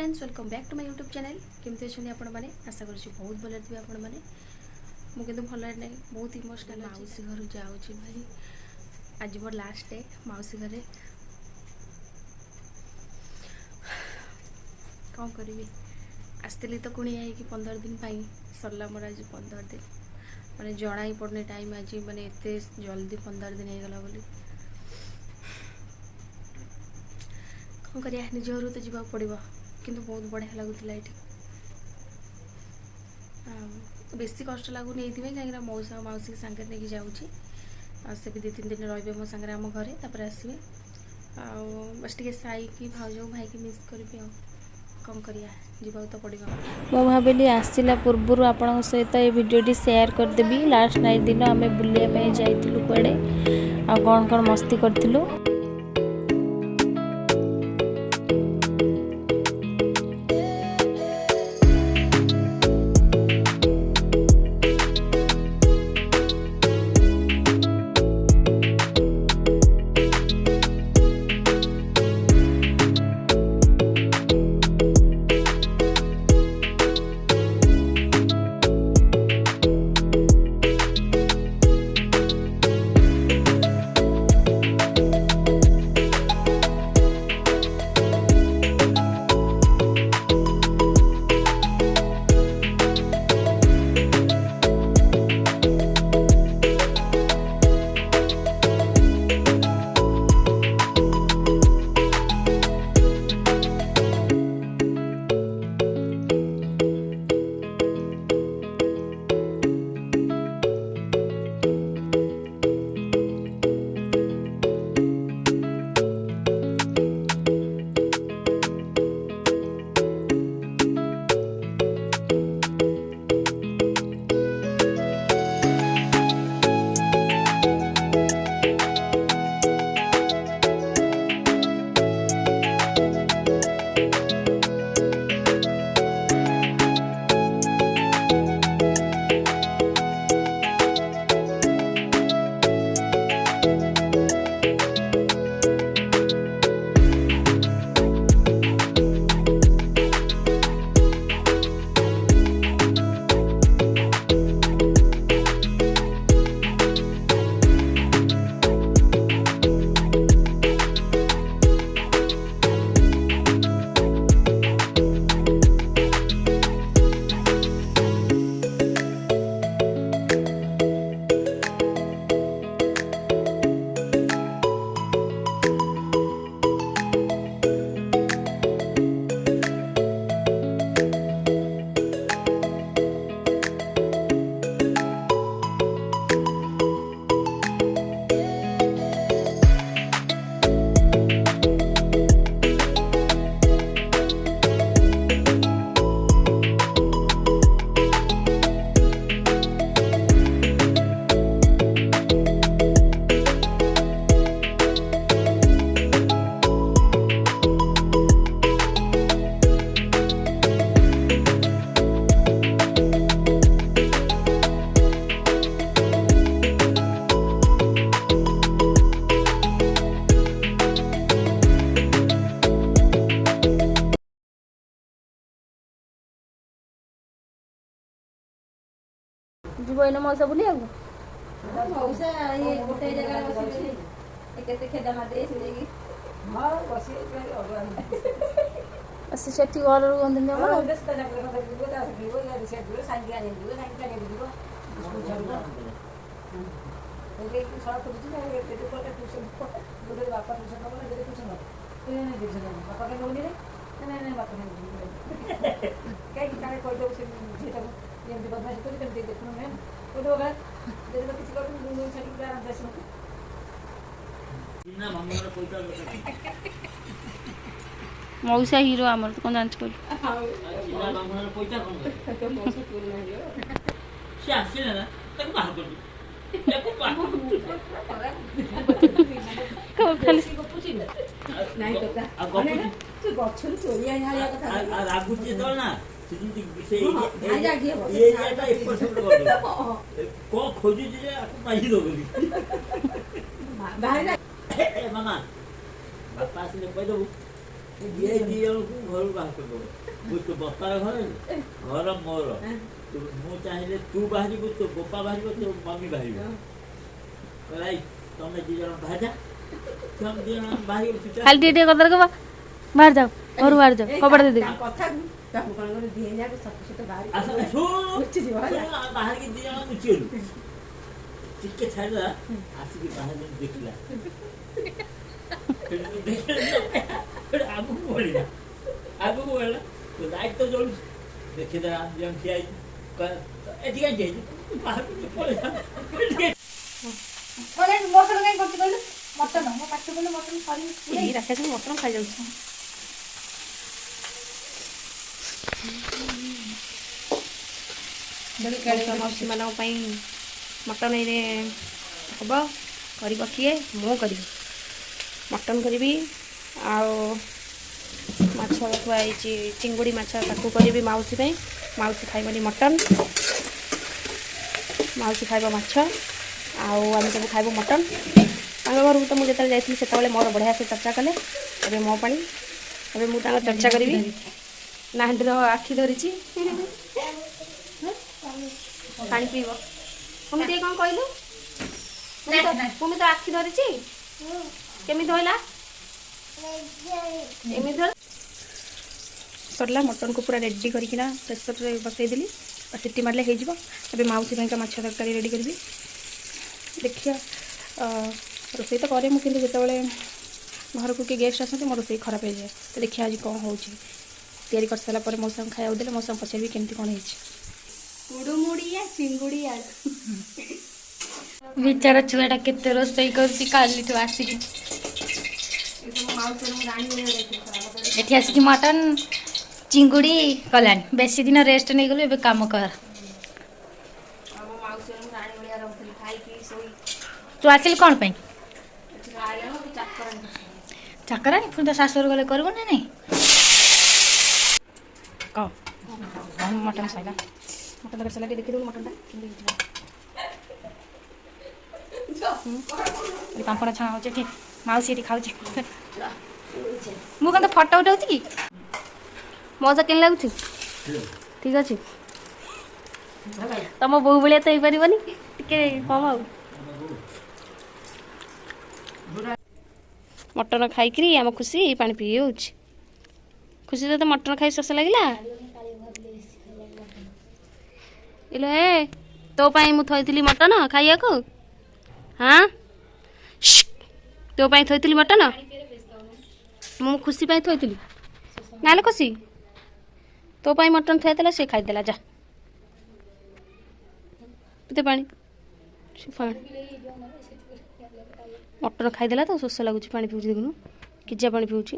Friends welcome back to my YouTube channel केमती अच्छे आपण मैंने आशा कर बहुत भले थे आपण मैंने मुझे भल ना बहुत इमोशनल मौसी घर जाऊँगी भाई आज मोर लास्ट डे मौसी घर कौन करी आसती तो कुणी है 15 दिन सरला मोर आज 15 दिन मैंने जना ही पड़ने टाइम आज मैंने एत जल्दी 15 दिन होगला बोली कौन कर निज घर तो जावाक पड़ो किंतु बहुत बढ़िया लगुला ये बेसी कष्ट लगुनि ये कहीं मौसा मौसी सांगे नहीं जाऊँगी से भी 2-3 दिन रे मो सांगे आम घरे तापर आसवे बस टे साई कि भाज भाई की मिस करी कौन करिया जीवा तो पड़ो मु भाविली आसला पूर्व आपण सहित ये भिडियोटी शेयर करदेवी लास्ट नाइट दिन आम बुलाया जाइलु कड़े आ कौन कौन मस्ती करूँ। जीव इन मौसा बुलिया मौसा ये गोटे जगह बसी केते खेदा मादे सुनेगी हां बसी से सेठी घर रुहंत हां देश ता जगह କଥା ଯିବ ତା ଯିବ या सेट ଯିବ साइड आ ଯିବ साइड का ଯିବ स्कूल छाड़िବ ओके कि सारा कुछ ना एते तो कोटा ट्यूशन गोटे बापा ट्यूशन को ना देते ट्यूशन तो नहीं देख सकते बापा के नोनी रे नहीं बापा नहीं कहीं कि काहे कोई दो से जेटा एमती बदमाशी करी तेमती देखुन मैं कोई होगा देखो किसी को मुंह छाड़ी के आराम से ना मामूर कोईटा मौसा हीरो आमर तो कौन जांच कर हां ना मामूर कोईटा कौन तो मौसा पूरी ना हो से आसे ना तक बाहर कर दो देखो बाहर को खाली को पूछी नहीं तो तू गछरु चोरी आया कथा रागु जे तो ना खोजी मामा बापा से कह दो ये ଦି ଜଣକୁ ଘରୁ ବାହାର କରିଦେବ ମୁଁ ତୋ ବାପାର ଘର ଘର ମୋର ମୁଁ ଚାହିଁଲେ ତୁ ବାହାରିବୁ ତୋ ବୋପା ବାହାରିବ ତୋ ମମି ବାହାରିବ ଭାଇ ତମେ ଦି ଜଣ ବାହାରିଯା ତମେ ଦି ଜଣ ବାହାରିବ ଖାଲି ଟିକେ ଟିକେ କଥା କହ ବାହାର ଯାଅ ଘରୁ ବାହାର ଯାଅ କବାଟ ଦେଇଦେବି କଥା ତାକୁ କ'ଣ କରି ଦିଏ ଯାକ ସତ ବାହାରି ବାହାରିକି ଦି ଜଣ ଲୁଚିଗଲୁ ଟିକେ ଛାଡ଼ିଲା ଆସିକି ବାହାରେ ଦେଖିଲା ଆଗକୁ ବଳିଲା ତ ଲାଇଟ୍ ତ ଜଳୁଛି ଦେଖିଦେଲା ଆମେ ଜଣ ଠିଆ ହେଇଛି ଏଠି କାହିଁକି ହେଇଛି ବାହାରକୁ ପଳେଇଲା ମଟନ କାହିଁ କରୁଛି କହିଲୁ ମଟନ ମୋ ପାଖରେ କହିଲେ ମଟନ ସରି ରାକେଶ ମଟନ ଖାଇଯାଉଛି ମାଉସୀମାନଙ୍କ ପାଇଁ ମଟନ ଏଇରେ ହେବ କରିବ କିଏ ମୁଁ କରିବି ମଟନ କରିବି ଆଉ ମାଛ ଥୁଆ ହେଇଛି ଚିଙ୍ଗୁଡ଼ି ମାଛ ତାକୁ କରିବି ମାଉସୀ ପାଇଁ ମାଉସୀ ଖାଇବନି ମଟନ ମାଉସୀ ଖାଇବ ମାଛ ଆଉ ଆମେ ସବୁ ଖାଇବୁ ମଟନ ତାଙ୍କ ଘରକୁ ତ ମୁଁ ଯେତେବେଳେ ଯାଇଥିଲି ସେତେବେଳେ ମୋର ବଢ଼ିଆ ସେ ଚର୍ଚ୍ଚା କଲେ ଏବେ ମୋ ପାଣି ଏବେ ମୁଁ ତାଙ୍କ ଚର୍ଚ୍ଚା କରିବି ନାହାଣ୍ଡିର ଆଖି ଧରିଛି ପାଣି ପିଇବ ମମି ଟିକେ କ'ଣ କହିଲୁ ମମି ତ ଆଖି ଧରିଛି କେମିତି ଧରିଲା ଏମିତି ଧର ସରିଲା ମଟନକୁ ପୁରା ରେଡ଼ି କରିକିନା ପ୍ରେସରରେ ବସେଇଦେଲି ଆଉ ସିଟି ମାରିଲେ ହେଇଯିବ ଏବେ ମାଉସୀ ପାଇଁକା ମାଛ ତରକାରୀ ରେଡ଼ି କରିବି ଦେଖିବା ରୋଷେଇ ତ କରେ ମୁଁ କିନ୍ତୁ ଯେତେବେଳେ ଘରକୁ କିଏ ଗେଷ୍ଟ ଆସନ୍ତି ମୋ ରୋଷେଇ ଖରାପ ହେଇଯାଏ ତ ଦେଖିବା ଆଜି କ'ଣ ହେଉଛି ତିଆରି କରିସାରିଲା ପରେ ମୋ ସାଙ୍ଗେ ଖାଇବାକୁ ଦେଲେ ମୋ ସାଙ୍ଗେ ପଚାରିବି କେମିତି କ'ଣ ହେଇଛି କୁଡ଼ୁମୁଡ଼ିଆ ଚିଙ୍ଗୁଡ଼ି ଆଳୁ ବିଚାର ଛୁଆଟା କେତେ ରୋଷେଇ କରୁଛି କାଲିଠୁ ଆସିକି ଏଠି ଆସିକି ମଟନ ଚିଙ୍ଗୁଡ଼ି କଲାଣି ବେଶୀ ଦିନ ରେଷ୍ଟ ନେଇଗଲୁ ଏବେ କାମ କର ତୁ ଆସିଲୁ କ'ଣ ପାଇଁ ଚାକରାଣି ପୁଣି ତ ଶାଶୁଘର ଗଲେ କରିବୁ ନା ନାଇଁ କହ ମଟନ ସଇଲା ମଟନ ତରକାରୀ ସଇଲା ଟିକେ ଦେଖିଦେବୁ ମଟନଟା ପାମ୍ପଡ଼ ଛଣା ହେଉଛି ଏଠି ମାଉସୀ ଏଠି ଖାଉଛି ମୁଁ କ'ଣ ତ ଫଟୋ ଉଠାଉଛି କି ମଜା କେମିତି ଲାଗୁଛି ଠିକ୍ ଅଛି ତମ ବୋଉ ଭଳିଆ ତ ହେଇପାରିବନି ଟିକେ କମ୍ ଆଉ ମଟନ ଖାଇକିରି ଆମ ଖୁସି ପାଣି ପିଇ ହେଉଛି ଖୁସି ତତେ ମଟନ ଖାଇ ଶୋଷ ଲାଗିଲା ଇଲୋ ଏ ତୋ ପାଇଁ ମୁଁ ଥୋଇଥିଲି ମଟନ ଖାଇବାକୁ ହଁ ତୋ ପାଇଁ ଥୋଇଥିଲି ମଟନ ମୁଁ ଖୁସି ପାଇଁ ଥୋଇଥିଲି ନାଲେ ଖୁସି ତୋ ପାଇଁ ମଟନ ଥୋଇଥିଲା ସେ ଖାଇଦେଲା ଯା ପିତେ ପାଣି ମଟନ ଖାଇଦେଲା ତ ଶୋଷ ଲାଗୁଛି ପାଣି ପିଉଛି ଦେଖୁନୁ କିଜା ପାଣି ପିଉଛି